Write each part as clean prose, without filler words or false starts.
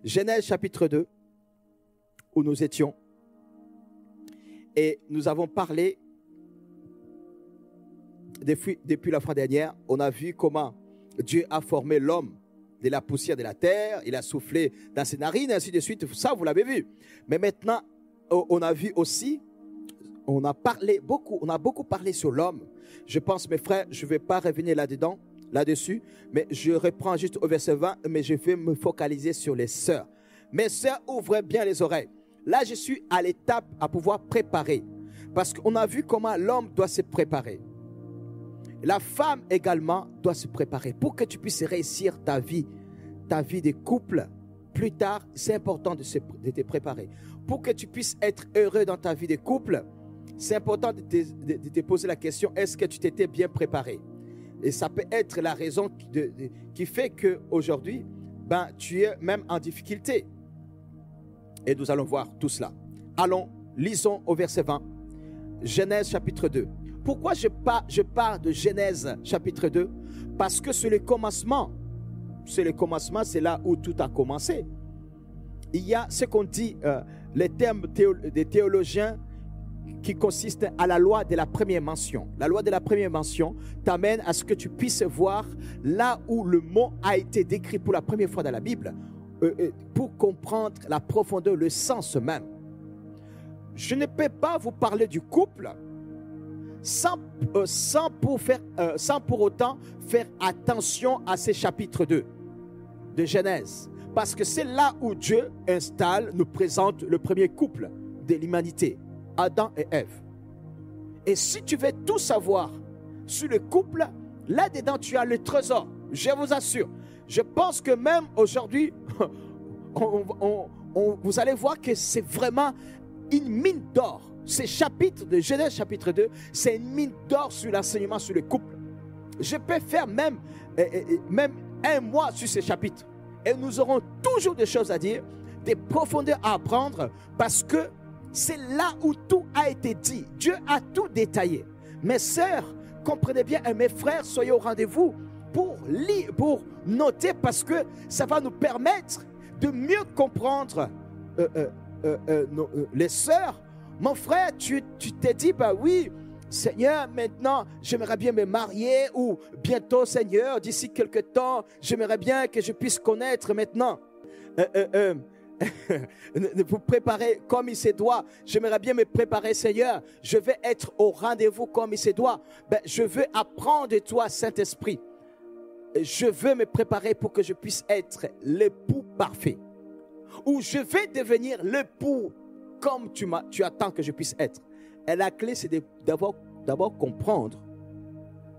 Genèse chapitre 2, où nous étions. Et nous avons parlé, depuis la fois dernière, on a vu comment Dieu a formé l'homme de la poussière de la terre, il a soufflé dans ses narines, et ainsi de suite. Ça, vous l'avez vu. Mais maintenant, on a vu aussi, on a beaucoup parlé sur l'homme. Je pense, mes frères, je ne vais pas revenir là-dessus, mais je reprends juste au verset 20, mais je vais me focaliser sur les sœurs. Mes sœurs, ouvrez bien les oreilles. Là, je suis à l'étape à pouvoir préparer, parce qu'on a vu comment l'homme doit se préparer. La femme également doit se préparer. Pour que tu puisses réussir ta vie de couple, plus tard, c'est important de te préparer. Pour que tu puisses être heureux dans ta vie de couple, c'est important de te poser la question, est-ce que tu t'étais bien préparé? Et ça peut être la raison qui fait qu'aujourd'hui, tu es même en difficulté. Et nous allons voir tout cela. Allons, lisons au verset 20, Genèse chapitre 2. Pourquoi je parle de Genèse chapitre 2? Parce que c'est le commencement. C'est le commencement, c'est là où tout a commencé. Il y a ce qu'on dit, les termes des théologiens qui consistent à la loi de la première mention. La loi de la première mention t'amène à ce que tu puisses voir là où le mot a été décrit pour la première fois dans la Bible, pour comprendre la profondeur, le sens même. Je ne peux pas vous parler du couple sans pour autant faire attention à ces chapitres 2 de Genèse. Parce que c'est là où Dieu nous présente le premier couple de l'humanité, Adam et Ève. Et si tu veux tout savoir sur le couple, là-dedans tu as le trésor, je vous assure. Je pense que même aujourd'hui, vous allez voir que c'est vraiment une mine d'or. Ces chapitres de Genèse chapitre 2, c'est une mine d'or sur l'enseignement sur le couple. Je peux faire même un mois sur ces chapitres. Et nous aurons toujours des choses à dire, des profondeurs à apprendre, parce que c'est là où tout a été dit. Dieu a tout détaillé. Mes sœurs, comprenez bien, et mes frères, soyez au rendez-vous pour lire, pour noter, parce que ça va nous permettre de mieux comprendre les sœurs. Mon frère, tu t'es dit, oui, Seigneur, maintenant, j'aimerais bien me marier, ou bientôt, Seigneur, d'ici quelque temps, j'aimerais bien que je puisse connaître maintenant, vous préparer comme il se doit. J'aimerais bien me préparer, Seigneur. Je vais être au rendez-vous comme il se doit. Je veux apprendre de toi, Saint-Esprit. Je veux me préparer pour que je puisse être l'époux parfait. Ou je vais devenir l'époux comme tu attends que je puisse être. Et la clé, c'est d'abord comprendre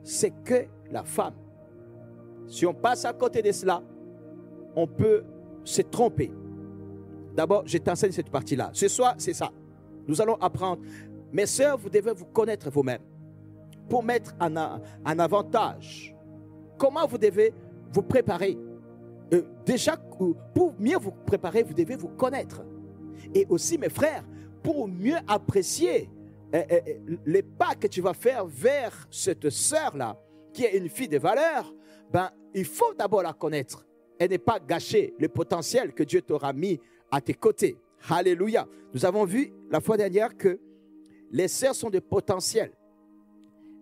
ce que la femme. Si on passe à côté de cela, on peut se tromper. D'abord, je t'enseigne cette partie-là. Ce soir, c'est ça. Nous allons apprendre. Mes sœurs, vous devez vous connaître vous-même pour mettre en avantage. Comment vous devez vous préparer? Déjà, pour mieux vous préparer, vous devez vous connaître. Et aussi, mes frères, pour mieux apprécier les pas que tu vas faire vers cette sœur-là, qui est une fille de valeur, il faut d'abord la connaître et ne pas gâcher le potentiel que Dieu t'aura mis à tes côtés. Alléluia. Nous avons vu la fois dernière que les sœurs sont des potentiels.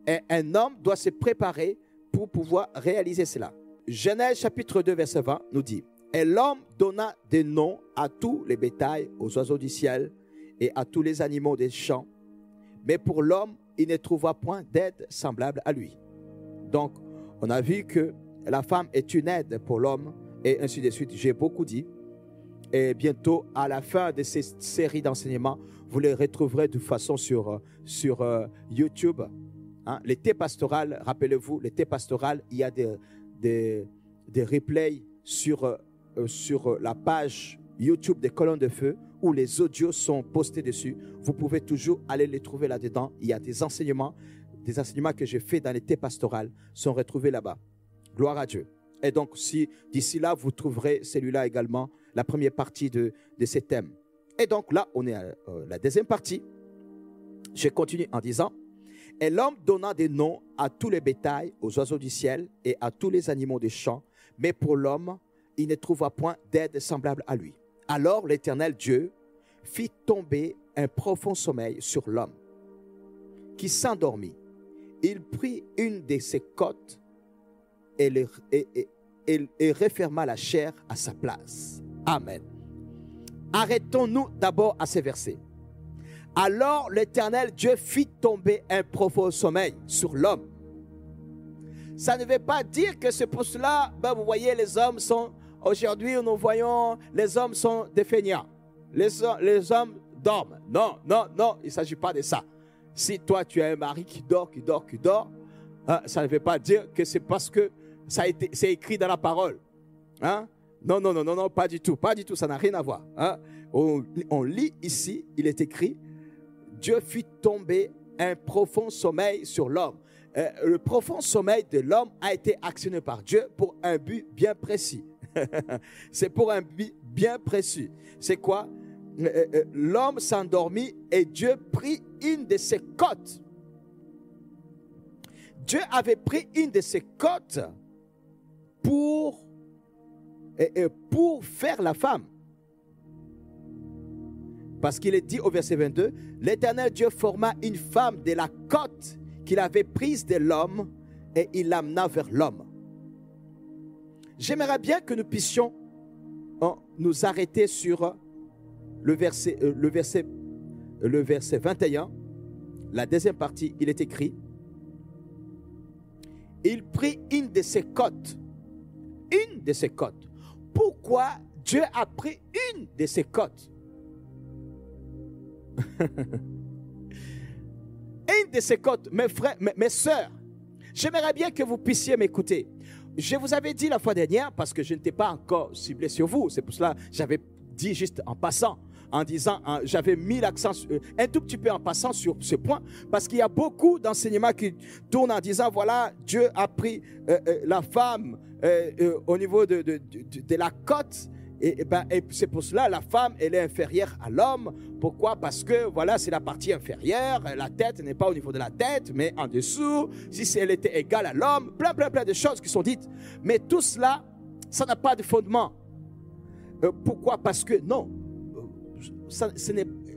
Et un homme doit se préparer pour pouvoir réaliser cela. Genèse chapitre 2, verset 20 nous dit: et l'homme donna des noms à tous les bétails, aux oiseaux du ciel et à tous les animaux des champs. Mais pour l'homme, il ne trouva point d'aide semblable à lui. Donc, on a vu que la femme est une aide pour l'homme, et ainsi de suite. J'ai beaucoup dit. Et bientôt, à la fin de cette série d'enseignements, vous les retrouverez de façon sur YouTube. L'été pastoral, rappelez-vous, l'été pastoral, il y a des replays sur la page YouTube des Colonnes de Feu, où les audios sont postés dessus. Vous pouvez toujours aller les trouver là-dedans. Il y a des enseignements que j'ai faits dans l'été pastoral sont retrouvés là-bas. Gloire à Dieu. Et donc, si d'ici là, vous trouverez celui-là également, la première partie de ces thèmes. Et donc là, on est à la deuxième partie. Je continue en disant: et l'homme donna des noms à tous les bétails, aux oiseaux du ciel et à tous les animaux des champs. Mais pour l'homme, il ne trouva point d'aide semblable à lui. Alors l'Éternel Dieu fit tomber un profond sommeil sur l'homme, qui s'endormit. Il prit une de ses côtes et referma la chair à sa place. Amen. Arrêtons-nous d'abord à ces versets. Alors l'Éternel Dieu fit tomber un profond sommeil sur l'homme. Ça ne veut pas dire que c'est pour cela, vous voyez, les hommes sont, aujourd'hui nous voyons, les hommes sont des feignants. Les hommes dorment. Non, il ne s'agit pas de ça. Si toi tu as un mari qui dort, ça ne veut pas dire que c'est parce que c'est écrit dans la parole. Hein? Non, pas du tout, ça n'a rien à voir. Hein? On lit ici, il est écrit, Dieu fit tomber un profond sommeil sur l'homme. Le profond sommeil de l'homme a été actionné par Dieu pour un but bien précis. C'est pour un but bien précis. C'est quoi? L'homme s'endormit et Dieu prit une de ses côtes. Dieu avait pris une de ses côtes pour faire la femme. Parce qu'il est dit au verset 22, l'Éternel Dieu forma une femme de la côte qu'il avait prise de l'homme et il l'amena vers l'homme. J'aimerais bien que nous puissions nous arrêter sur le verset 21. La deuxième partie, il est écrit, il prit une de ses côtes. Une de ses côtes. Pourquoi Dieu a pris une de ses côtes? Une de ces côtes, mes frères, mes sœurs, j'aimerais bien que vous puissiez m'écouter. Je vous avais dit la fois dernière, parce que je n'étais pas encore ciblé sur vous, c'est pour cela que j'avais dit juste en passant, en disant, j'avais mis l'accent un tout petit peu en passant sur ce point, parce qu'il y a beaucoup d'enseignements qui tournent en disant, voilà, Dieu a pris la femme au niveau de la côte. Et c'est pour cela la femme elle est inférieure à l'homme. Pourquoi? Parce que voilà, c'est la partie inférieure. La tête n'est pas au niveau de la tête, mais en dessous. Si elle était égale à l'homme, plein de choses qui sont dites. Mais tout cela, ça n'a pas de fondement. Pourquoi? Parce que non,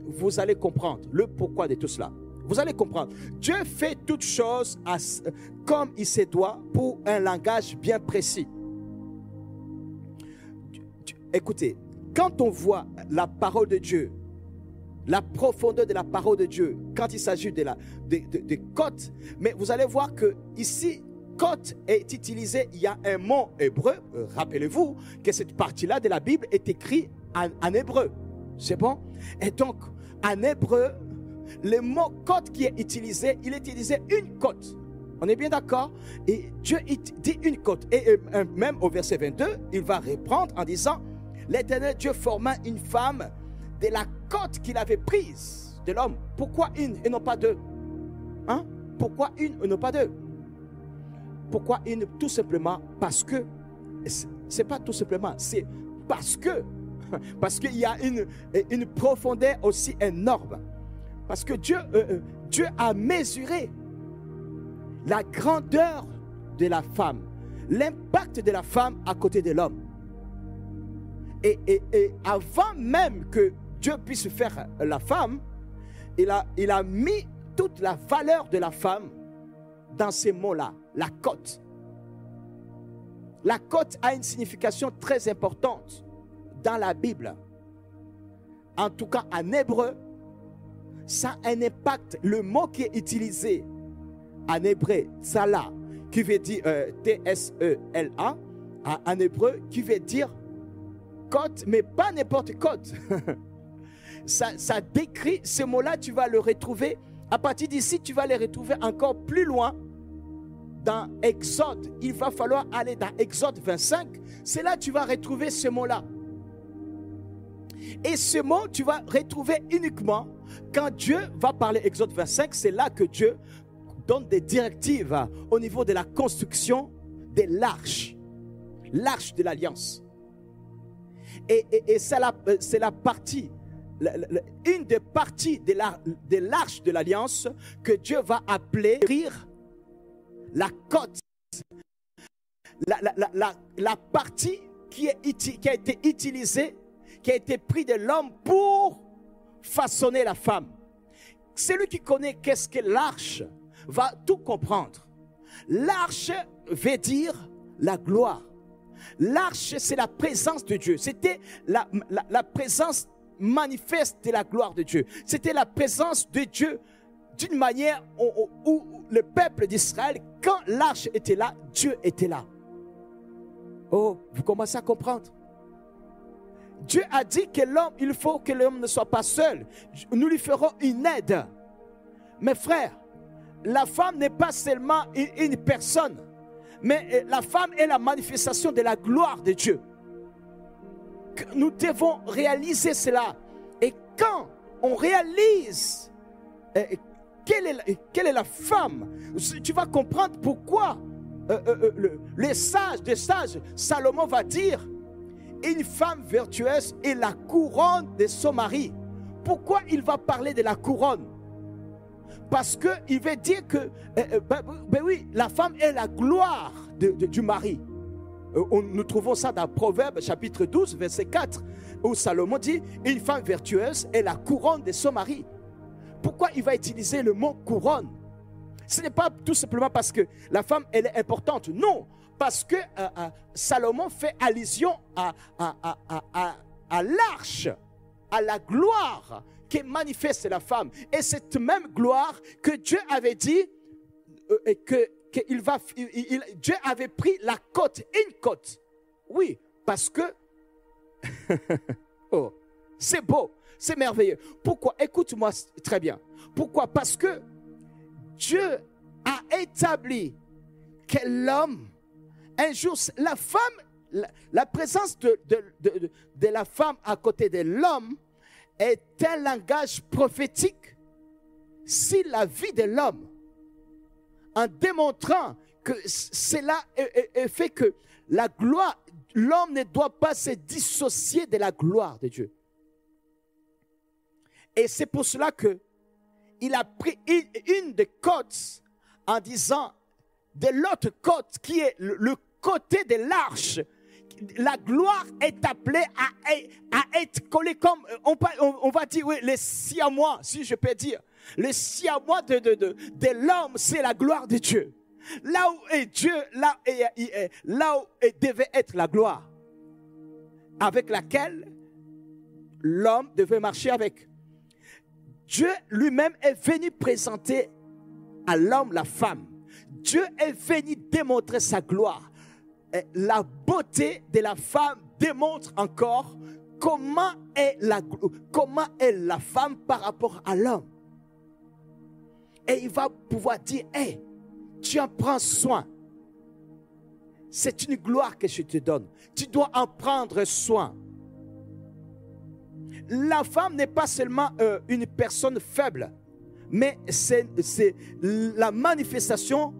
vous allez comprendre le pourquoi de tout cela. Vous allez comprendre. Dieu fait toutes choses comme il se doit pour un langage bien précis. Écoutez, quand on voit la parole de Dieu, la profondeur de la parole de Dieu, quand il s'agit de côte, mais vous allez voir que ici, côte est utilisé, il y a un mot hébreu, rappelez-vous que cette partie-là de la Bible est écrite en hébreu, c'est bon? Et donc, en hébreu, le mot côte qui est utilisé, il est utilisé une côte. On est bien d'accord? Et Dieu dit une côte. Et même au verset 22, il va reprendre en disant, l'Éternel Dieu forma une femme de la côte qu'il avait prise de l'homme. Pourquoi une et non pas deux? Hein? Pourquoi une et non pas deux? Pourquoi une? Tout simplement parce que, c'est pas tout simplement, c'est parce qu'il y a une profondeur aussi énorme. Parce que Dieu a mesuré la grandeur de la femme, l'impact de la femme à côté de l'homme. Et avant même que Dieu puisse faire la femme, il a mis toute la valeur de la femme dans ces mots-là, la côte. La côte a une signification très importante dans la Bible. En tout cas, en hébreu, ça a un impact. Le mot qui est utilisé en hébreu, tsala, qui veut dire T-S-E-L-A, en hébreu, qui veut dire côte, mais pas n'importe côte. ça décrit, ce mot-là, tu vas le retrouver, à partir d'ici, tu vas le retrouver encore plus loin dans Exode. Il va falloir aller dans Exode 25, c'est là que tu vas retrouver ce mot-là. Et ce mot, tu vas retrouver uniquement quand Dieu va parler Exode 25, c'est là que Dieu donne des directives au niveau de la construction de l'arche, l'arche de l'alliance. Et c'est la partie, une des parties de l'arche de l'alliance que Dieu va appeler la côte. La partie qui a été utilisé, qui a été pris de l'homme pour façonner la femme. Celui qui connaît qu'est-ce que l'arche va tout comprendre. L'arche veut dire la gloire. L'arche, c'est la présence de Dieu. C'était la présence manifeste de la gloire de Dieu. C'était la présence de Dieu d'une manière où le peuple d'Israël, quand l'arche était là, Dieu était là. Oh, vous commencez à comprendre? Dieu a dit que l'homme, il faut que l'homme ne soit pas seul. Nous lui ferons une aide. Mes frères, la femme n'est pas seulement une personne, mais la femme est la manifestation de la gloire de Dieu. Nous devons réaliser cela. Et quand on réalise quelle est la femme, tu vas comprendre pourquoi les sages, Salomon va dire: une femme vertueuse est la couronne de son mari. Pourquoi il va parler de la couronne? Parce qu'il veut dire que oui, la femme est la gloire du mari. Nous trouvons ça dans Proverbes chapitre 12 verset 4, où Salomon dit: une femme vertueuse est la couronne de son mari. Pourquoi il va utiliser le mot couronne? Ce n'est pas tout simplement parce que la femme elle est importante, non, parce que Salomon fait allusion à l'arche, à la gloire qui manifeste la femme. Et cette même gloire que Dieu avait dit Dieu avait pris la côte, une côte. Oui, parce que oh, c'est beau, c'est merveilleux. Pourquoi? Écoute-moi très bien. Pourquoi? Parce que Dieu a établi que l'homme, un jour, la femme, la présence de la femme à côté de l'homme est un langage prophétique sur la vie de l'homme, en démontrant que cela fait que la gloire, l'homme ne doit pas se dissocier de la gloire de Dieu. Et c'est pour cela que il a pris une des côtes en disant de l'autre côte qui est le côté de l'arche. La gloire est appelée à être collée comme, on va dire, oui, les siamois, si je peux dire. Les siamois de l'homme, c'est la gloire de Dieu. Là où est Dieu, là où devait être la gloire, avec laquelle l'homme devait marcher avec. Dieu lui-même est venu présenter à l'homme la femme. Dieu est venu démontrer sa gloire. La beauté de la femme démontre encore comment est la femme par rapport à l'homme. Et il va pouvoir dire: hey, tu en prends soin. C'est une gloire que je te donne. Tu dois en prendre soin. La femme n'est pas seulement une personne faible, mais c'est la manifestation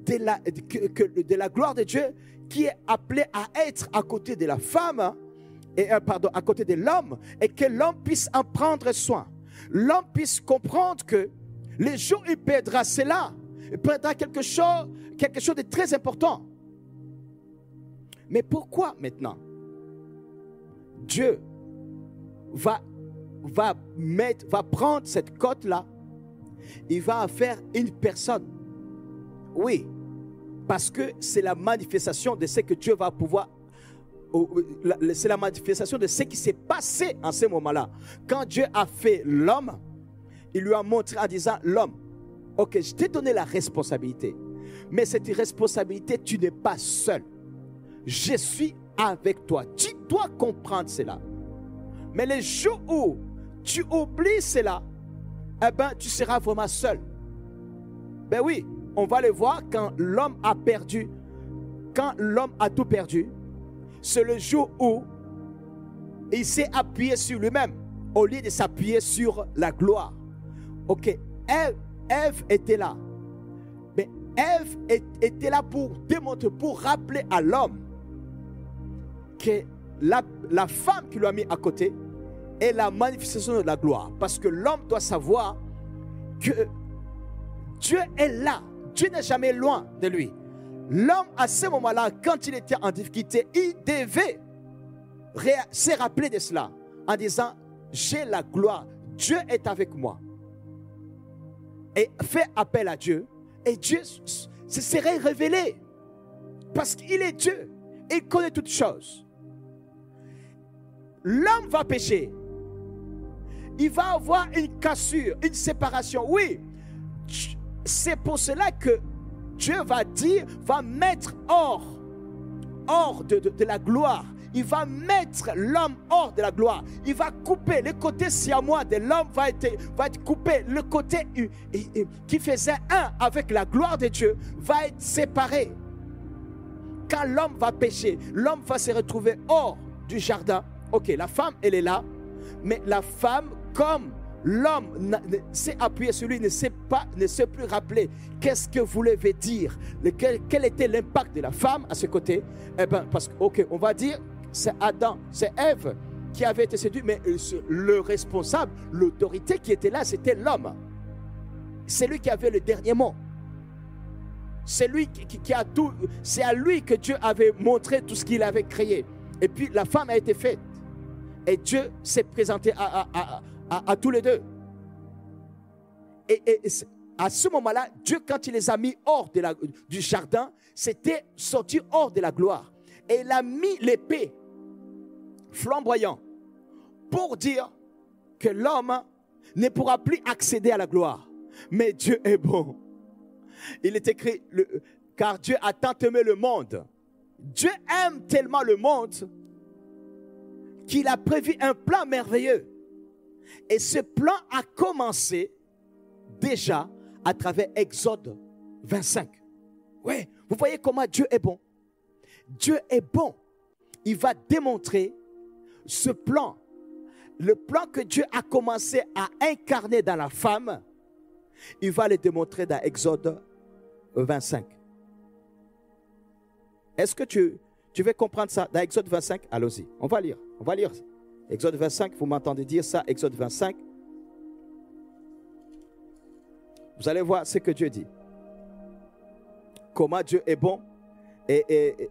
de la gloire de Dieu qui est appelée à être à côté de la femme, à côté de l'homme, et que l'homme puisse en prendre soin. L'homme puisse comprendre que les jours où il perdra cela, il perdra quelque chose de très important. Mais pourquoi maintenant Dieu va prendre cette côte-là, il va en faire une personne? Oui, parce que c'est la manifestation de ce que Dieu va pouvoir, c'est la manifestation de ce qui s'est passé en ce moment-là. Quand Dieu a fait l'homme, il lui a montré en disant: l'homme, ok, je t'ai donné la responsabilité, mais cette responsabilité, tu n'es pas seul. Je suis avec toi. Tu dois comprendre cela. Mais les jours où tu oublies cela, eh ben, tu seras vraiment seul. Ben oui, on va le voir quand l'homme a perdu, quand l'homme a tout perdu. C'est le jour où il s'est appuyé sur lui-même au lieu de s'appuyer sur la gloire. Ok, Ève était là. Mais Ève était là pour démontrer, pour rappeler à l'homme que la femme qui lui a mis à côté est la manifestation de la gloire. Parce que l'homme doit savoir que Dieu est là. Dieu n'est jamais loin de lui. l'homme, à ce moment-là, quand il était en difficulté, il devait se rappeler de cela en disant, j'ai la gloire, Dieu est avec moi. Et fait appel à Dieu, et Dieu se serait révélé. Parce qu'il est Dieu, il connaît toutes choses. L'homme va pécher. Il va avoir une cassure, une séparation. Oui, c'est pour cela que Dieu va dire, va mettre hors de la gloire. Il va mettre l'homme hors de la gloire. Il va couper le côté siamois de l'homme, va être coupé. Le côté qui faisait un avec la gloire de Dieu va être séparé. Quand l'homme va pécher, l'homme va se retrouver hors du jardin. Ok, la femme, elle est là. Mais la femme, comme l'homme s'est appuyé sur lui, ne sait plus rappeler qu'est-ce que voulait dire, quel était l'impact de la femme à ce côté. Eh bien, parce que, ok, on va dire, c'est Adam, c'est Ève qui avait été séduit, mais le responsable, l'autorité qui était là, c'était l'homme. C'est lui qui avait le dernier mot. C'est lui qui a tout. C'est à lui que Dieu avait montré tout ce qu'il avait créé. Et puis la femme a été faite. Et Dieu s'est présenté à tous les deux. Et à ce moment-là, Dieu, quand il les a mis hors du jardin, c'était sorti hors de la gloire. Et il a mis l'épée flamboyant pour dire que l'homme ne pourra plus accéder à la gloire. Mais Dieu est bon. Il est écrit, car Dieu a tant aimé le monde. Dieu aime tellement le monde qu'il a prévu un plan merveilleux. Et ce plan a commencé déjà à travers Exode 25. Oui, vous voyez comment Dieu est bon. Dieu est bon. Il va démontrer ce plan. Le plan que Dieu a commencé à incarner dans la femme, il va le démontrer dans Exode 25. Est-ce que tu veux comprendre ça dans Exode 25? Allons-y, on va lire. Exode 25, vous m'entendez dire ça, Exode 25. Vous allez voir ce que Dieu dit. Comment Dieu est bon et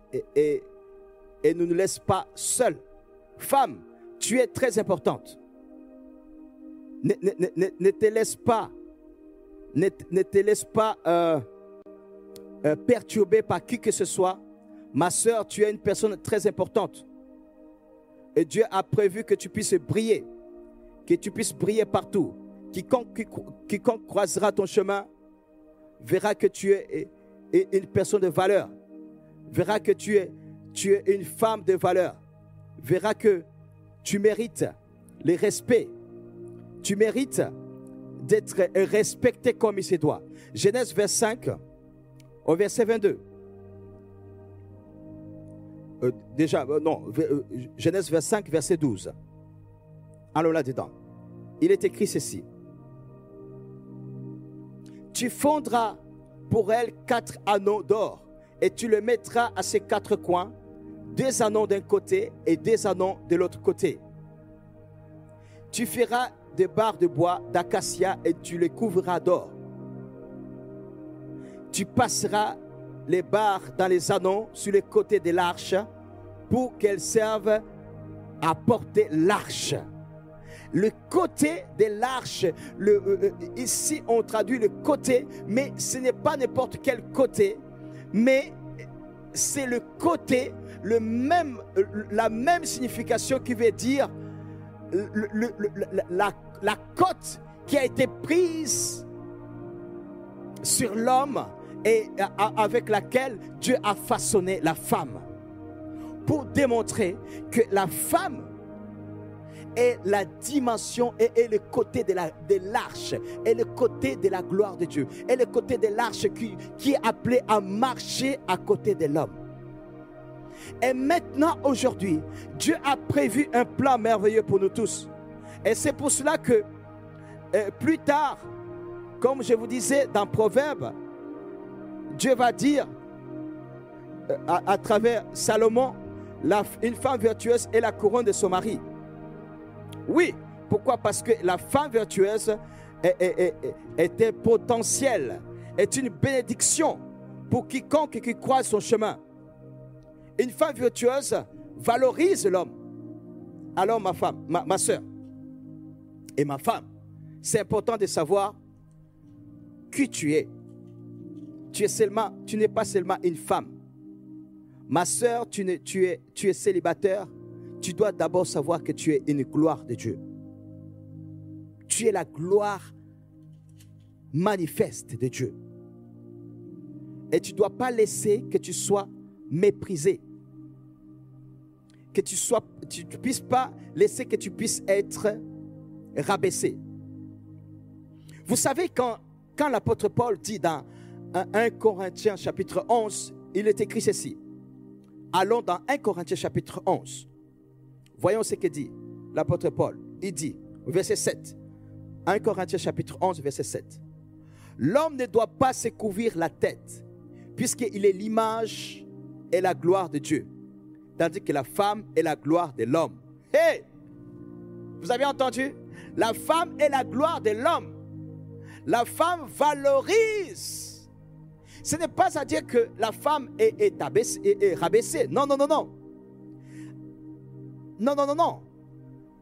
ne nous laisse pas seuls. Femme, tu es très importante. Ne te laisse pas, perturbé par qui que ce soit. Ma soeur, tu es une personne très importante. Et Dieu a prévu que tu puisses briller. Que tu puisses briller partout. Quiconque croisera ton chemin verra que tu es une personne de valeur. Verra que tu es une femme de valeur. Verra que tu mérites le respect. Tu mérites d'être respecté comme il se doit. Genèse 25, au verset 22. Genèse 25, verset 12. Allons là-dedans. Il est écrit ceci. Tu fondras pour elle 4 anneaux d'or et tu le mettras à ses 4 coins, 2 anneaux d'un côté et 2 anneaux de l'autre côté. Tu feras des barres de bois d'acacia et tu les couvriras d'or. Tu passeras les barres dans les anneaux sur les côtés de l'arche pour qu'elles servent à porter l'arche. Le côté de l'arche, ici on traduit le côté, mais ce n'est pas n'importe quel côté, mais c'est le côté, la même signification qui veut dire la côte qui a été prise sur l'homme et avec laquelle Dieu a façonné la femme, pour démontrer que la femme est la dimension et le côté de l'arche, et le côté de la gloire de Dieu, et le côté de l'arche qui est appelé à marcher à côté de l'homme. Et maintenant, aujourd'hui, Dieu a prévu un plan merveilleux pour nous tous. Et c'est pour cela que plus tard, comme je vous disais dans Proverbes, Dieu va dire à travers Salomon, une femme vertueuse est la couronne de son mari. Oui, pourquoi? Parce que la femme vertueuse était potentielle, est une bénédiction pour quiconque qui croise son chemin. Une femme virtueuse valorise l'homme. Alors ma femme, ma soeur et ma femme, c'est important de savoir qui tu es. Tu n'es pas seulement une femme. Ma soeur, tu es célibataire. Tu dois d'abord savoir que tu es une gloire de Dieu. Tu es la gloire manifeste de Dieu. Et tu ne dois pas laisser que tu sois méprisé. Que tu ne puisses pas laisser que tu puisses être rabaissé. Vous savez, quand l'apôtre Paul dit dans 1 Corinthiens chapitre 11, il est écrit ceci. Allons dans 1 Corinthiens chapitre 11. Voyons ce que dit l'apôtre Paul. Il dit, verset 7. 1 Corinthiens chapitre 11, verset 7. L'homme ne doit pas se couvrir la tête, puisqu'il est l'image et la gloire de Dieu, tandis que la femme est la gloire de l'homme. Hey! Vous avez entendu? La femme est la gloire de l'homme. La femme valorise. Ce n'est pas à dire que la femme est rabaissée. Non, non, non, non. Non, non, non, non.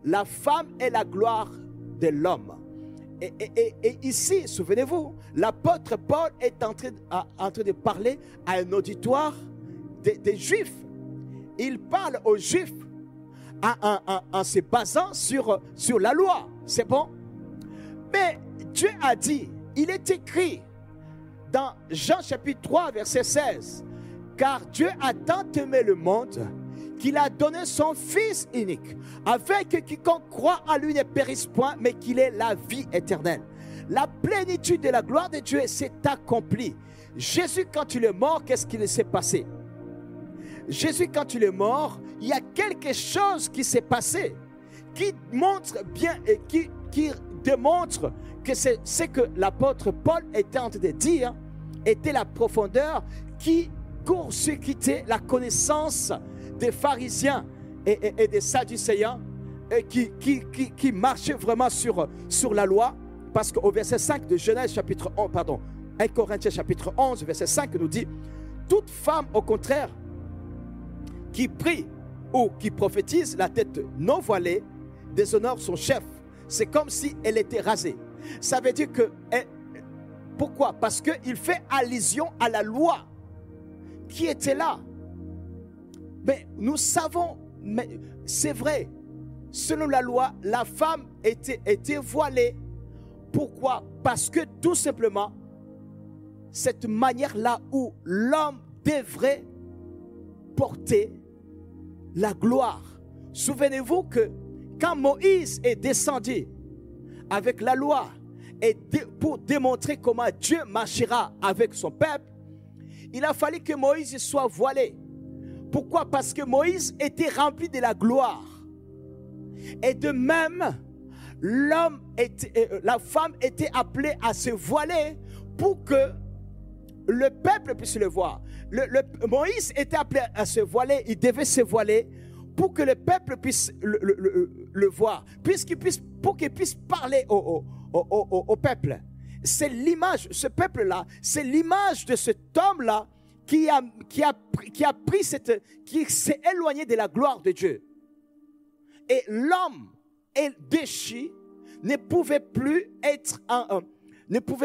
La femme est la gloire de l'homme. Et ici, souvenez-vous, l'apôtre Paul est en train de parler à un auditoire des Juifs. Il parle aux Juifs en se basant sur la loi. C'est bon? Mais Dieu a dit, il est écrit dans Jean chapitre 3, verset 16, « Car Dieu a tant aimé le monde qu'il a donné son Fils unique, afin que quiconque croit à lui ne périsse point, mais qu'il ait la vie éternelle. » La plénitude de la gloire de Dieu s'est accomplie. Jésus, quand il est mort, qu'est-ce qui s'est passé? Jésus, quand il est mort, il y a quelque chose qui s'est passé, qui montre bien et qui démontre que c'est ce que l'apôtre Paul était en train de dire, était la profondeur qui court-circuitait la connaissance des pharisiens et des sadducéens et qui marchaient vraiment sur la loi. Parce qu'au verset 5 de Genèse chapitre 11, 1 Corinthiens chapitre 11, verset 5 nous dit, toute femme au contraire qui prie ou qui prophétise la tête non voilée déshonore son chef. C'est comme si elle était rasée. Ça veut dire que... Pourquoi? Parce qu'il fait allusion à la loi qui était là. Mais nous savons, mais c'est vrai, selon la loi, la femme était voilée. Pourquoi? Parce que tout simplement, cette manière-là où l'homme devrait porter la gloire. Souvenez-vous que quand Moïse est descendu avec la loi et pour démontrer comment Dieu marchera avec son peuple, il a fallu que Moïse soit voilé. Pourquoi? Parce que Moïse était rempli de la gloire. Et de même, la femme était appelée à se voiler pour que le peuple puisse le voir. Moïse était appelé à se voiler, il devait se voiler pour que le peuple puisse le voir, pour qu'il puisse parler au peuple. C'est l'image, ce peuple-là, c'est l'image de cet homme-là qui s'est éloigné de la gloire de Dieu. Et l'homme déchu ne pouvait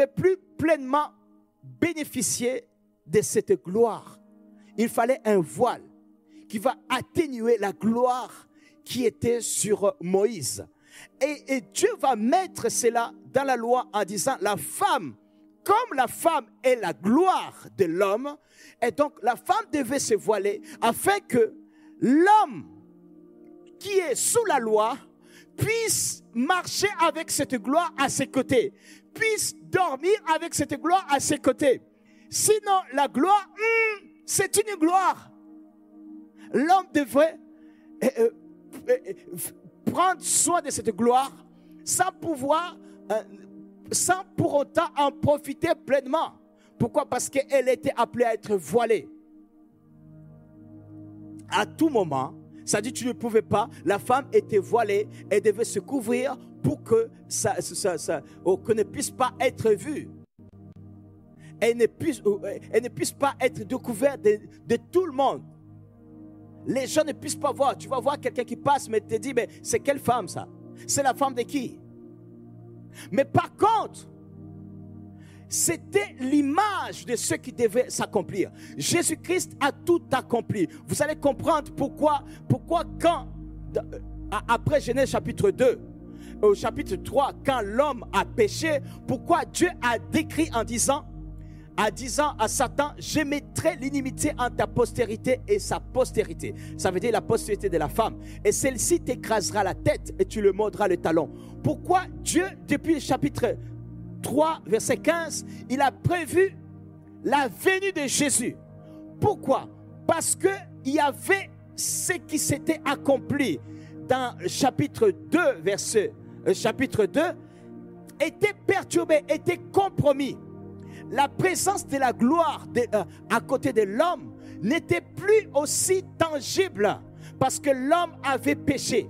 plus pleinement bénéficier de cette gloire. Il fallait un voile qui va atténuer la gloire qui était sur Moïse. Et Dieu va mettre cela dans la loi en disant la femme, comme la femme est la gloire de l'homme, et donc la femme devait se voiler afin que l'homme qui est sous la loi puisse marcher avec cette gloire à ses côtés, puisse dormir avec cette gloire à ses côtés. Sinon, la gloire, c'est une gloire. L'homme devrait prendre soin de cette gloire sans pour autant en profiter pleinement. Pourquoi? Parce qu'elle était appelée à être voilée. À tout moment, ça dit tu ne pouvais pas, la femme était voilée, elle devait se couvrir pour que qu'on ne puisse pas être vue. et ne puisse pas être découverte de tout le monde. Les gens ne puissent pas voir. Tu vas voir quelqu'un qui passe, mais te dit, mais c'est quelle femme ça? C'est la femme de qui? Mais par contre, c'était l'image de ce qui devait s'accomplir. Jésus-Christ a tout accompli. Vous allez comprendre pourquoi quand, après Genèse chapitre 2, au chapitre 3, quand l'homme a péché, pourquoi Dieu a décrit en disant à Satan, je mettrai l'inimitié entre ta postérité et sa postérité. Ça veut dire la postérité de la femme. Et celle-ci t'écrasera la tête et tu le mordras le talon. Pourquoi Dieu, depuis le chapitre 3, verset 15, il a prévu la venue de Jésus. Pourquoi? Parce qu'il y avait ce qui s'était accompli dans le chapitre 2, chapitre 2, était perturbé, était compromis. La présence de la gloire à côté de l'homme n'était plus aussi tangible parce que l'homme avait péché.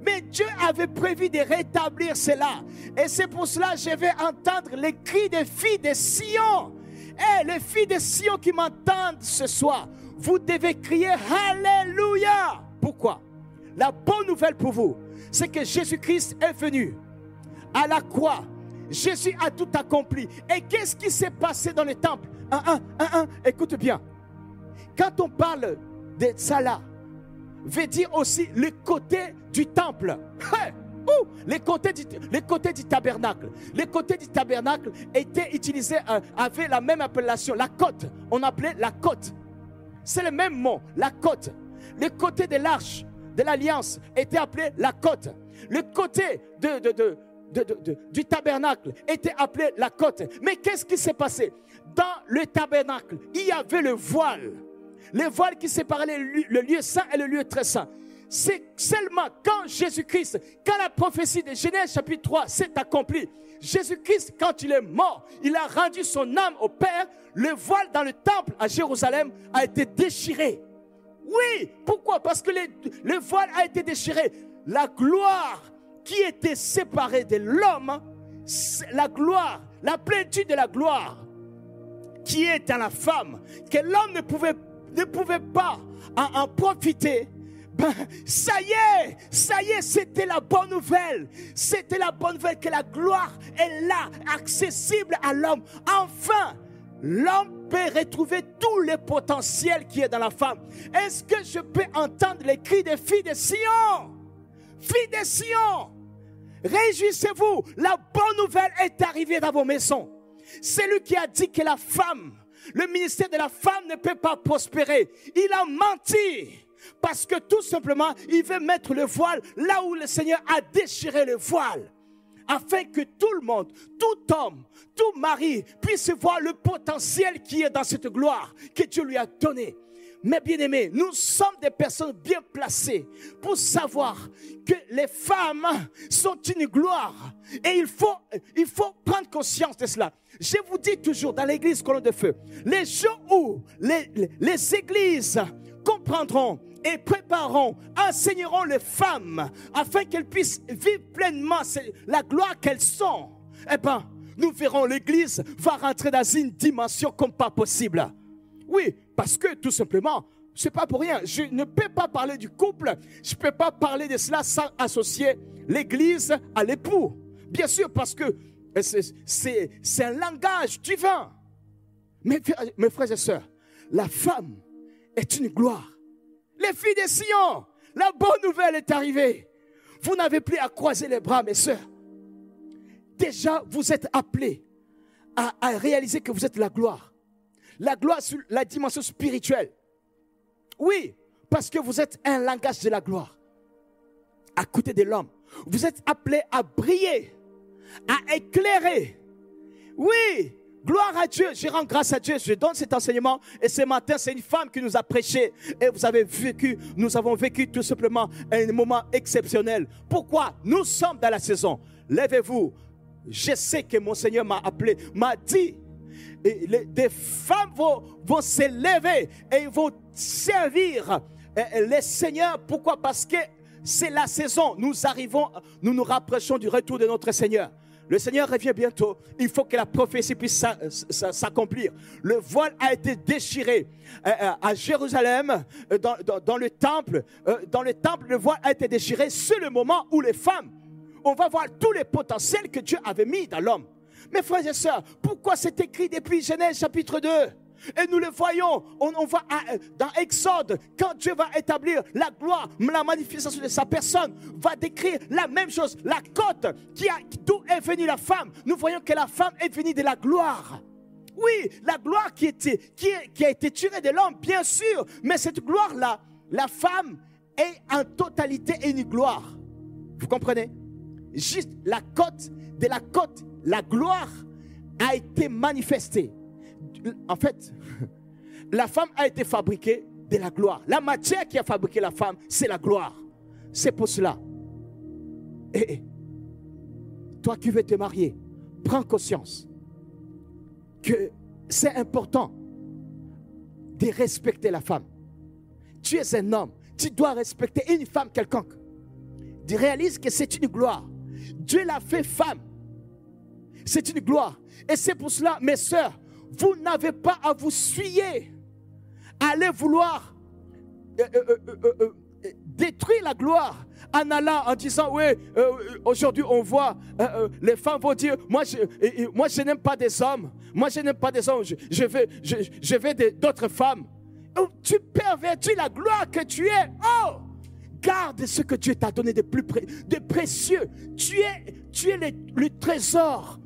Mais Dieu avait prévu de rétablir cela. Et c'est pour cela que je vais entendre les cris des filles de Sion. Et les filles de Sion qui m'entendent ce soir, vous devez crier Alléluia. Pourquoi? La bonne nouvelle pour vous, c'est que Jésus-Christ est venu à la croix. Jésus a tout accompli. Et qu'est-ce qui s'est passé dans le temple? Écoute bien. Quand on parle de ça là, veut dire aussi le côté du temple. Les côtés du tabernacle. Les côtés du tabernacle étaient utilisés, avaient la même appellation, la côte. On appelait la côte. C'est le même mot, la côte. Le côté de l'arche de l'alliance était appelé la côte. Le côté du tabernacle était appelé la côte. Mais qu'est-ce qui s'est passé? Dans le tabernacle, il y avait le voile. Le voile qui séparait le lieu saint et le lieu très saint. C'est seulement quand Jésus-Christ, quand la prophétie de Genèse chapitre 3 s'est accomplie, Jésus-Christ, quand il est mort, il a rendu son âme au Père. Le voile dans le temple à Jérusalem a été déchiré. Oui, pourquoi? Parce que le voile a été déchiré. La gloire qui était séparée de l'homme, la gloire, la plénitude de la gloire qui est dans la femme, que l'homme ne pouvait pas en profiter. Ça y est, c'était la bonne nouvelle. C'était la bonne nouvelle que la gloire est là, accessible à l'homme. Enfin, l'homme peut retrouver tout le potentiel qui est dans la femme. Est-ce que je peux entendre les cris des filles de Sion? Filles de Sion, réjouissez-vous, la bonne nouvelle est arrivée dans vos maisons. C'est lui qui a dit que la femme, le ministère de la femme ne peut pas prospérer. Il a menti. Parce que tout simplement, il veut mettre le voile là où le Seigneur a déchiré le voile. Afin que tout le monde, tout homme, tout mari puisse voir le potentiel qui est dans cette gloire que Dieu lui a donnée. Mais bien aimés, nous sommes des personnes bien placées pour savoir que les femmes sont une gloire. Et il faut prendre conscience de cela. Je vous dis toujours dans l'église Colonne de Feu, les jours où les églises comprendront et prépareront, enseigneront les femmes afin qu'elles puissent vivre pleinement la gloire qu'elles sont, eh bien, nous verrons l'église va rentrer dans une dimension comme pas possible. Oui, parce que tout simplement, c'est pas pour rien. Je ne peux pas parler du couple, je ne peux pas parler de cela sans associer l'église à l'époux. Bien sûr, parce que c'est un langage divin. Mes frères et sœurs, la femme est une gloire. Les filles de Sion, la bonne nouvelle est arrivée. Vous n'avez plus à croiser les bras, mes sœurs. Déjà, vous êtes appelés à réaliser que vous êtes la gloire. La gloire sur la dimension spirituelle. Oui, parce que vous êtes un langage de la gloire. À côté de l'homme. Vous êtes appelés à briller, à éclairer. Oui, gloire à Dieu. Je rends grâce à Dieu. Je donne cet enseignement. Et ce matin, c'est une femme qui nous a prêché. Et nous avons vécu tout simplement un moment exceptionnel. Pourquoi? Nous sommes dans la saison. Lèvez-vous. Je sais que mon Seigneur m'a appelé, m'a dit. Et des femmes vont se lever et ils vont servir les seigneurs. Pourquoi? Parce que c'est la saison. Nous nous rapprochons du retour de notre Seigneur. Le Seigneur revient bientôt. Il faut que la prophétie puisse s'accomplir. Le voile a été déchiré à Jérusalem, dans le temple. Dans le temple, le voile a été déchiré. C'est le moment où les femmes, on va voir tous les potentiels que Dieu avait mis dans l'homme. Mes frères et sœurs, pourquoi c'est écrit depuis Genèse chapitre 2? Et nous le voyons, on va dans Exode, quand Dieu va établir la gloire, la manifestation de sa personne, va décrire la même chose, la côte d'où est venue la femme. Nous voyons que la femme est venue de la gloire. Oui, la gloire qui a été tirée de l'homme, bien sûr, mais cette gloire-là, la femme est en totalité une gloire. Vous comprenez? Juste la côte, de la côte, la gloire a été manifestée. En fait, la femme a été fabriquée de la gloire. La matière qui a fabriqué la femme, c'est la gloire. C'est pour cela. Et toi qui veux te marier, prends conscience que c'est important de respecter la femme. Tu es un homme, tu dois respecter une femme quelconque. Tu réalises que c'est une gloire. Dieu l'a fait femme. C'est une gloire. Et c'est pour cela, mes sœurs, vous n'avez pas à vous suyer, allez vouloir détruire la gloire en allant, en disant, oui, aujourd'hui on voit, les femmes vont dire, moi je n'aime pas des hommes, moi je n'aime pas des hommes, je veux d'autres femmes. Oh, tu pervertis la gloire que tu es. Oh, garde ce que Dieu t'a donné de plus de précieux. Tu es le trésor.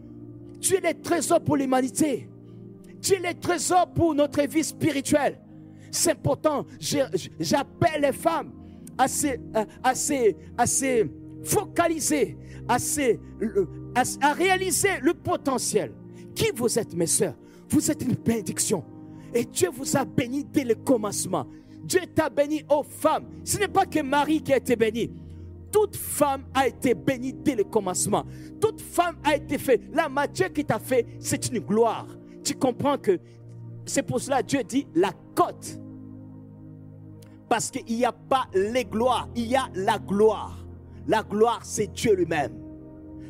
Tu es le trésor pour l'humanité. Tu es le trésor pour notre vie spirituelle. C'est important. J'appelle les femmes à se focaliser, à réaliser le potentiel. Qui vous êtes, mes sœurs? Vous êtes une bénédiction. Et Dieu vous a béni dès le commencement. Dieu t'a béni aux femmes. Ce n'est pas que Marie qui a été bénie. Toute femme a été bénie dès le commencement. Toute femme a été faite. La matière qui t'a fait, c'est une gloire. Tu comprends que c'est pour cela que Dieu dit la côte. Parce qu'il n'y a pas les gloires, il y a la gloire. La gloire, c'est Dieu lui-même.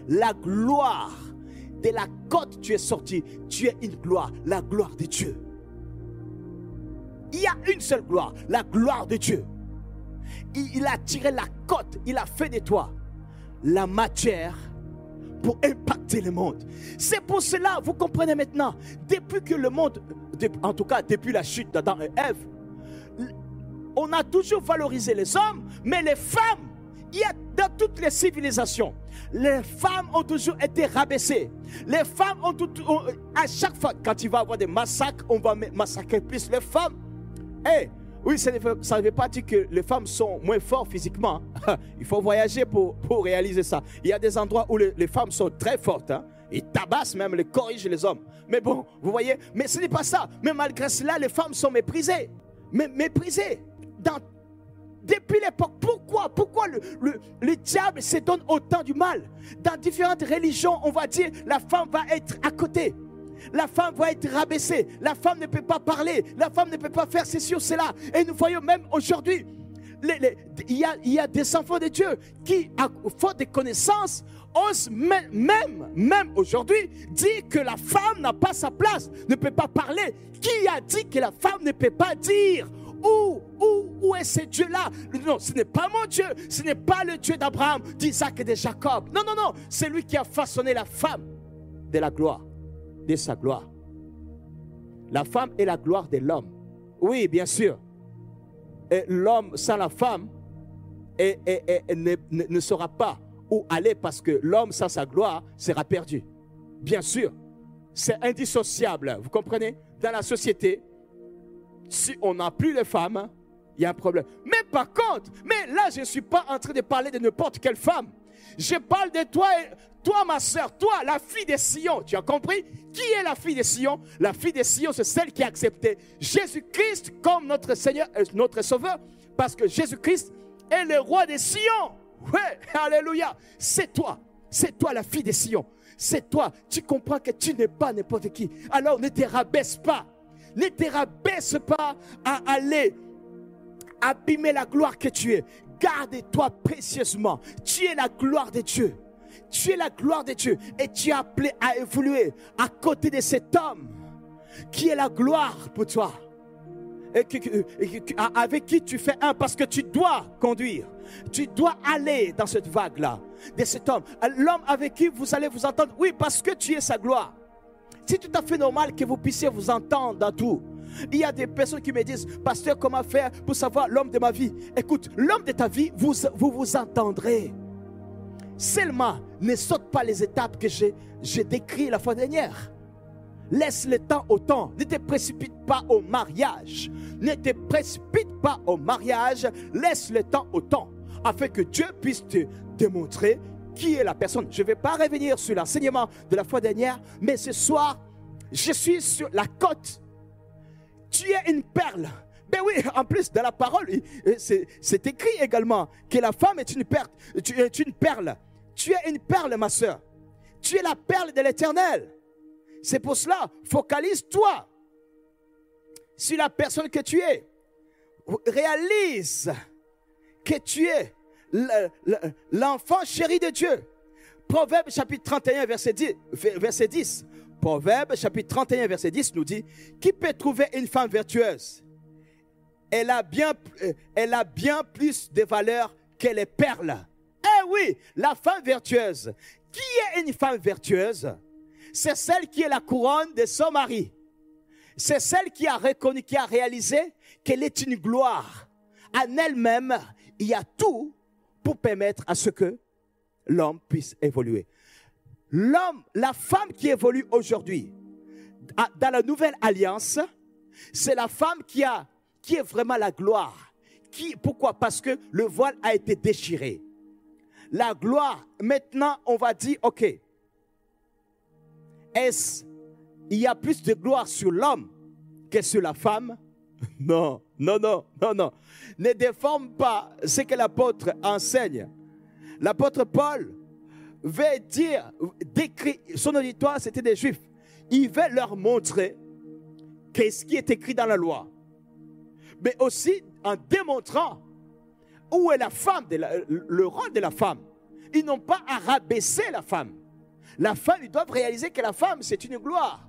La gloire, de la côte tu es sorti, tu es une gloire, la gloire de Dieu. Il y a une seule gloire, la gloire de Dieu. Il a tiré la côte, il a fait de toi la matière pour impacter le monde. C'est pour cela, vous comprenez maintenant, depuis que le monde, en tout cas depuis la chute d'Adam et Ève, on a toujours valorisé les hommes, mais les femmes, il y a dans toutes les civilisations, les femmes ont toujours été rabaissées. Les femmes à chaque fois, quand il va y avoir des massacres, on va massacrer plus les femmes. Oui, ça ne veut pas dire que les femmes sont moins fortes physiquement. Il faut voyager pour réaliser ça. Il y a des endroits où les femmes sont très fortes. Ils tabassent même, ils corrigent les hommes. Mais bon, vous voyez, mais ce n'est pas ça. Mais malgré cela, les femmes sont méprisées. Méprisées. Depuis l'époque, pourquoi le diable se donne autant du mal? Dans différentes religions, on va dire la femme va être à côté. La femme va être rabaissée. La femme ne peut pas parler. La femme ne peut pas faire ceci ou cela. Et nous voyons même aujourd'hui, il y a des enfants de Dieu qui, à faute de connaissances, osent même aujourd'hui dire que la femme n'a pas sa place, ne peut pas parler. Qui a dit que la femme ne peut pas dire? Où est ce Dieu-là? Non, ce n'est pas mon Dieu. Ce n'est pas le Dieu d'Abraham, d'Isaac et de Jacob. Non. C'est lui qui a façonné la femme de la gloire, de sa gloire. La femme est la gloire de l'homme. Oui, bien sûr. Et l'homme sans la femme ne saura pas où aller, parce que l'homme sans sa gloire sera perdu. Bien sûr. C'est indissociable. Vous comprenez? Dans la société, si on n'a plus les femmes, il y a un problème. Mais par contre, là, je ne suis pas en train de parler de n'importe quelle femme. Je parle de toi, ma soeur, toi, la fille de Sion. Tu as compris? Qui est la fille de Sion? La fille de Sion, c'est celle qui a accepté Jésus-Christ comme notre Seigneur, notre Sauveur. Parce que Jésus-Christ est le roi de Sion. Ouais, alléluia. C'est toi la fille de Sion. C'est toi. Tu comprends que tu n'es pas n'importe qui. Alors ne te rabaisse pas. Ne te rabaisse pas à aller abîmer la gloire que tu es. Garde-toi précieusement. Tu es la gloire de Dieu. Tu es la gloire de Dieu et tu es appelé à évoluer à côté de cet homme qui est la gloire pour toi. Et avec qui tu fais un, parce que tu dois conduire, tu dois aller dans cette vague-là, de cet homme, l'homme avec qui vous allez vous entendre, oui, parce que tu es sa gloire. C'est tout à fait normal que vous puissiez vous entendre dans tout. Il y a des personnes qui me disent, pasteur, comment faire pour savoir l'homme de ma vie? Écoute, l'homme de ta vie, vous entendrez. Seulement, ne saute pas les étapes que j'ai décrites la fois dernière. Laisse le temps au temps. Ne te précipite pas au mariage. Ne te précipite pas au mariage. Laisse le temps au temps. Afin que Dieu puisse te démontrer qui est la personne. Je ne vais pas revenir sur l'enseignement de la fois dernière. Mais ce soir, je suis sur la côte. Tu es une perle. Ben oui, en plus, dans la parole, c'est écrit également que la femme est une perle. Tu es une perle. Tu es une perle, ma soeur. Tu es la perle de l'Éternel. C'est pour cela, focalise-toi sur la personne que tu es. Réalise que tu es l'enfant chéri de Dieu. Proverbe chapitre 31, verset 10. Proverbe chapitre 31, verset 10 nous dit, qui peut trouver une femme vertueuse? Elle a bien plus de valeur que les perles. Eh oui, la femme vertueuse. Qui est une femme vertueuse? C'est celle qui est la couronne de son mari. C'est celle qui a reconnu, qui a réalisé qu'elle est une gloire. En elle-même, il y a tout pour permettre à ce que l'homme puisse évoluer. L'homme, la femme qui évolue aujourd'hui, dans la nouvelle alliance, c'est la femme qui est vraiment la gloire. Pourquoi? Parce que le voile a été déchiré. La gloire, maintenant, on va dire, ok, il y a plus de gloire sur l'homme que sur la femme? Non. Ne déforme pas ce que l'apôtre enseigne. L'apôtre Paul veut décrire, son auditoire, c'était des Juifs. Il veut leur montrer qu'est-ce qui est écrit dans la loi. Mais aussi en démontrant où est la femme, le rôle de la femme. Ils n'ont pas à rabaisser la femme. La femme, ils doivent réaliser que la femme, c'est une gloire.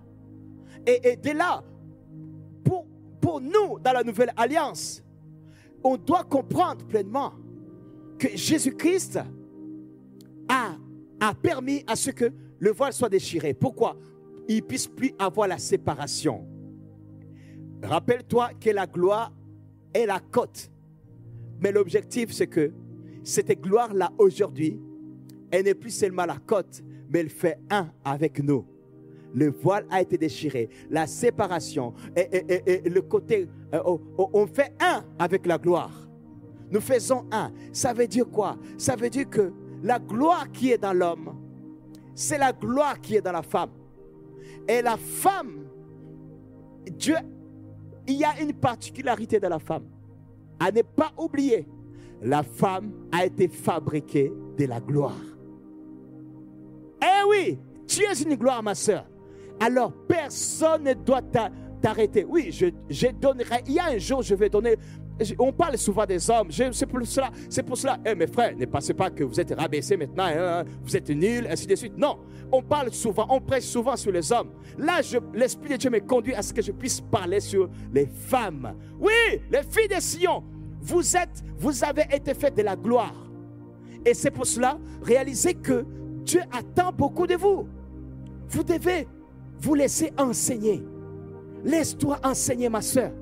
Et dès là, pour nous, dans la nouvelle alliance, on doit comprendre pleinement que Jésus-Christ a permis à ce que le voile soit déchiré. Pourquoi? Il ne puisse plus avoir la séparation. Rappelle-toi que la gloire est la côte. Mais l'objectif, c'est que cette gloire-là, aujourd'hui, elle n'est plus seulement la côte, mais elle fait un avec nous. Le voile a été déchiré, la séparation et le côté, on fait un avec la gloire. Nous faisons un. Ça veut dire quoi? Ça veut dire que la gloire qui est dans l'homme, c'est la gloire qui est dans la femme. Et la femme, Dieu, il y a une particularité de la femme. À ne pas oublier, la femme a été fabriquée de la gloire. Eh oui, tu es une gloire, ma soeur. Alors, personne ne doit t'arrêter. Oui, je donnerai. Il y a un jour, je vais donner. On parle souvent des hommes. C'est pour cela. Eh, mes frères, ne pensez pas que vous êtes rabaissés maintenant. Hein, vous êtes nuls, ainsi de suite. Non. On parle souvent, on prêche souvent sur les hommes. Là, l'Esprit de Dieu me conduit à ce que je puisse parler sur les femmes. Oui, les filles de Sion, vous avez été faites de la gloire. Et c'est pour cela, réalisez que Dieu attend beaucoup de vous. Vous devez vous laisser enseigner. Laisse-toi enseigner, ma soeur.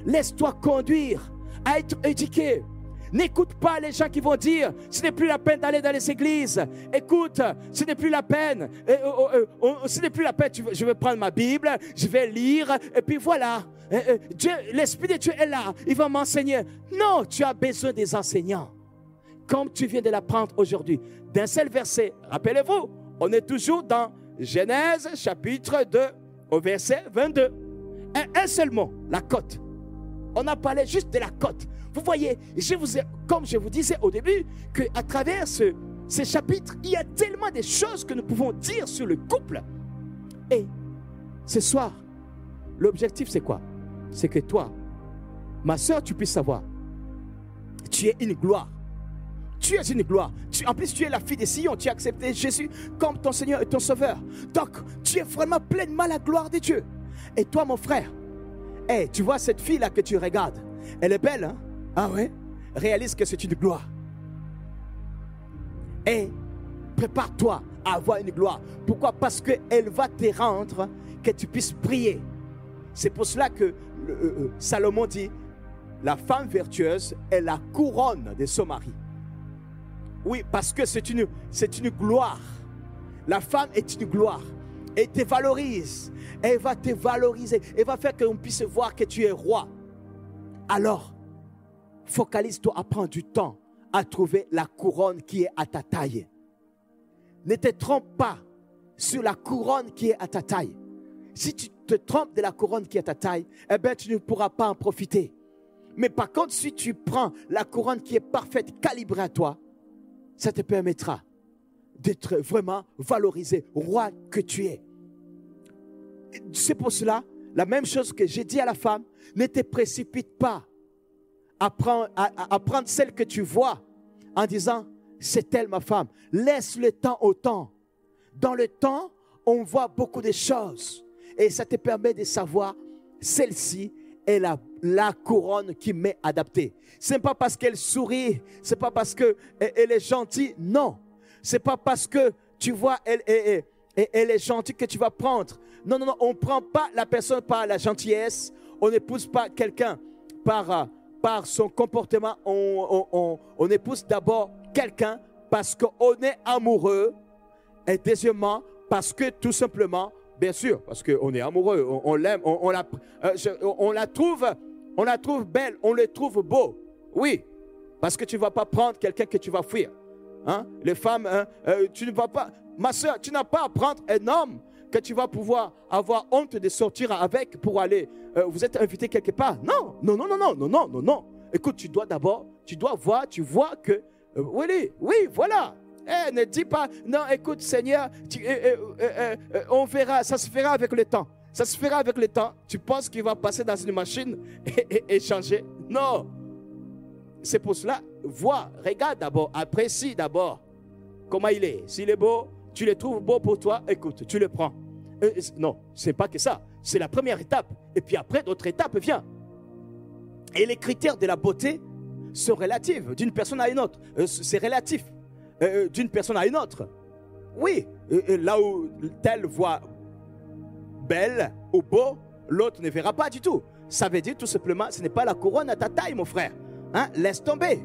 Laisse-toi conduire à être éduqué. N'écoute pas les gens qui vont dire ce n'est plus la peine d'aller dans les églises. Écoute, ce n'est plus la peine. Ce n'est plus la peine. Je vais prendre ma Bible, je vais lire, et puis voilà. L'Esprit de Dieu est là. Il va m'enseigner. Non, tu as besoin des enseignants. Comme tu viens de l'apprendre aujourd'hui. D'un seul verset. Rappelez-vous, on est toujours dans Genèse chapitre 2 au verset 22. Un seul mot, la côte. On a parlé juste de la côte. Vous voyez, comme je vous disais au début, qu'à travers ce chapitre, il y a tellement de choses que nous pouvons dire sur le couple. Et ce soir, l'objectif c'est quoi? C'est que toi, ma soeur, tu puisses savoir, tu es une gloire. Tu es une gloire. En plus, tu es la fille de Sion. Tu as accepté Jésus comme ton Seigneur et ton Sauveur. Donc, tu es vraiment pleinement la gloire de Dieu. Et toi, mon frère, hey, tu vois cette fille-là que tu regardes. Elle est belle, hein? Ah ouais? Réalise que c'est une gloire. Et prépare-toi à avoir une gloire. Pourquoi? Parce qu'elle va te rendre que tu puisses prier. C'est pour cela que Salomon dit, la femme vertueuse est la couronne de son mari. Oui, parce que c'est une gloire. La femme est une gloire. Elle te valorise. Elle va te valoriser. Elle va faire qu'on puisse voir que tu es roi. Alors, focalise-toi à prendre du temps à trouver la couronne qui est à ta taille. Ne te trompe pas sur la couronne qui est à ta taille. Si tu te trompes de la couronne qui est à ta taille, eh bien, tu ne pourras pas en profiter. Mais par contre, si tu prends la couronne qui est parfaite, calibrée à toi, ça te permettra d'être vraiment valorisé, roi que tu es. C'est pour cela, la même chose que j'ai dit à la femme, ne te précipite pas à prendre celle que tu vois en disant, c'est elle ma femme. Laisse le temps au temps. Dans le temps, on voit beaucoup de choses. Et ça te permet de savoir, celle-ci est la couronne qui m'est adaptée. Ce n'est pas parce qu'elle sourit, ce n'est pas parce qu'elle est gentille, non. Ce n'est pas parce que tu vois, elle est gentille que tu vas prendre. Non, non, non, on ne prend pas la personne par la gentillesse, on n'épouse pas quelqu'un par son comportement, on épouse d'abord quelqu'un parce qu'on est amoureux, et deuxièmement, parce que tout simplement, bien sûr, parce qu'on est amoureux, on l'aime, on la trouve belle, on le trouve beau. Oui, parce que tu ne vas pas prendre quelqu'un que tu vas fuir. Hein? Les femmes, tu ne vas pas, ma soeur, tu n'as pas à prendre un homme que tu vas pouvoir avoir honte de sortir avec pour aller, vous êtes invité quelque part. Non, non, non, non, non, non, non, non, non. Écoute, tu dois voir, tu vois que, oui, voilà. Ne dis pas, non, écoute Seigneur, on verra, ça se fera avec le temps. Ça se fera avec le temps. Tu penses qu'il va passer dans une machine et changer? Non. C'est pour cela, vois, regarde d'abord, apprécie d'abord comment il est. S'il est beau, tu le trouves beau pour toi, écoute, tu le prends. Non, ce n'est pas que ça. C'est la première étape. Et puis après, d'autres étapes viennent. Et les critères de la beauté sont relatifs d'une personne à une autre. C'est relatif. D'une personne à une autre. Oui, là où telle voit belle ou beau, l'autre ne verra pas du tout. Ça veut dire tout simplement, ce n'est pas la couronne à ta taille, mon frère. Hein? Laisse tomber.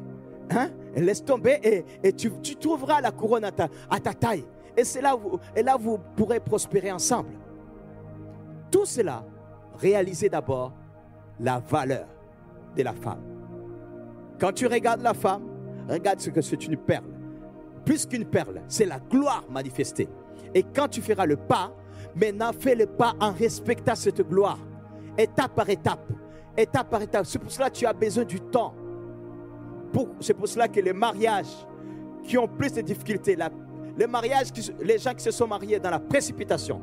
Hein? Laisse tomber et tu trouveras la couronne à ta taille. Et là, vous pourrez prospérer ensemble. Tout cela, réalisez d'abord la valeur de la femme. Quand tu regardes la femme, regarde ce que c'est une perle. Plus qu'une perle, c'est la gloire manifestée. Et quand tu feras le pas, maintenant fais le pas en respectant cette gloire. Étape par étape. Étape par étape. C'est pour cela que tu as besoin du temps. C'est pour cela que les mariages qui ont plus de difficultés, les gens qui se sont mariés dans la précipitation,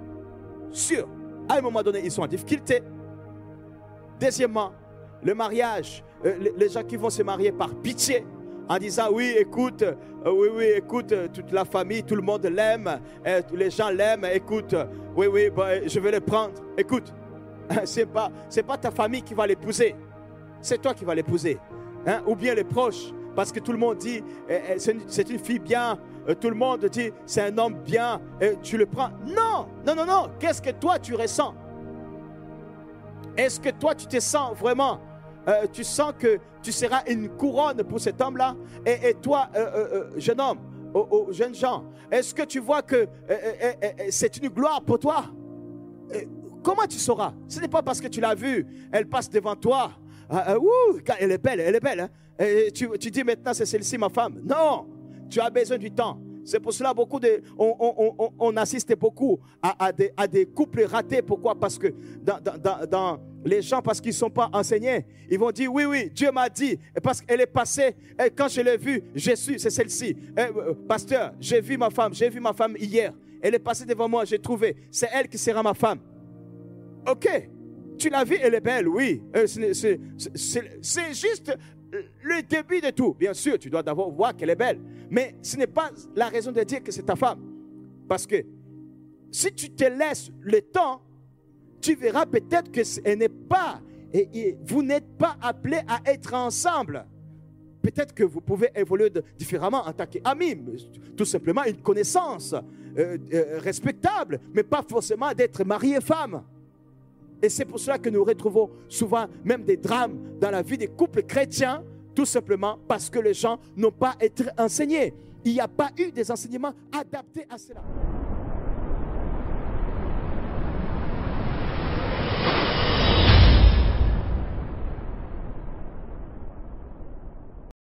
à un moment donné, ils sont en difficulté. Deuxièmement, le mariage, les gens qui vont se marier par pitié, en disant oui, écoute, toute la famille, tout le monde l'aime, les gens l'aiment, écoute, je vais le prendre. Écoute, c'est pas ta famille qui va l'épouser, c'est toi qui vas l'épouser. Hein? Ou bien les proches, parce que tout le monde dit c'est une fille bien, tout le monde dit c'est un homme bien, tu le prends. Non, non, non, non, qu'est-ce que toi tu ressens? Est-ce que toi tu te sens vraiment, tu sens que tu seras une couronne pour cet homme-là? Et toi, jeune homme, aux jeunes gens, est-ce que tu vois que c'est une gloire pour toi? Comment tu sauras? Ce n'est pas parce que tu l'as vue, elle passe devant toi. Elle est belle. Hein? Et tu dis maintenant c'est celle-ci ma femme. Non, tu as besoin du temps. C'est pour cela on assiste beaucoup à des couples ratés. Pourquoi? Parce que dans les gens, parce qu'ils ne sont pas enseignés, ils vont dire oui, Dieu m'a dit, parce qu'elle est passée, et quand je l'ai vue, c'est celle-ci. Pasteur, j'ai vu ma femme hier. Elle est passée devant moi, j'ai trouvé. C'est elle qui sera ma femme. Ok, tu l'as vue, elle est belle, oui. C'est juste le début de tout. Bien sûr, tu dois d'abord voir qu'elle est belle. Mais ce n'est pas la raison de dire que c'est ta femme. Parce que si tu te laisses le temps, tu verras peut-être qu'elle n'est pas, et vous n'êtes pas appelés à être ensemble. Peut-être que vous pouvez évoluer différemment en tant qu'amis, tout simplement une connaissance respectable, mais pas forcément d'être mari et femme. Et c'est pour cela que nous retrouvons souvent même des drames dans la vie des couples chrétiens, tout simplement parce que les gens n'ont pas été enseignés. Il n'y a pas eu des enseignements adaptés à cela.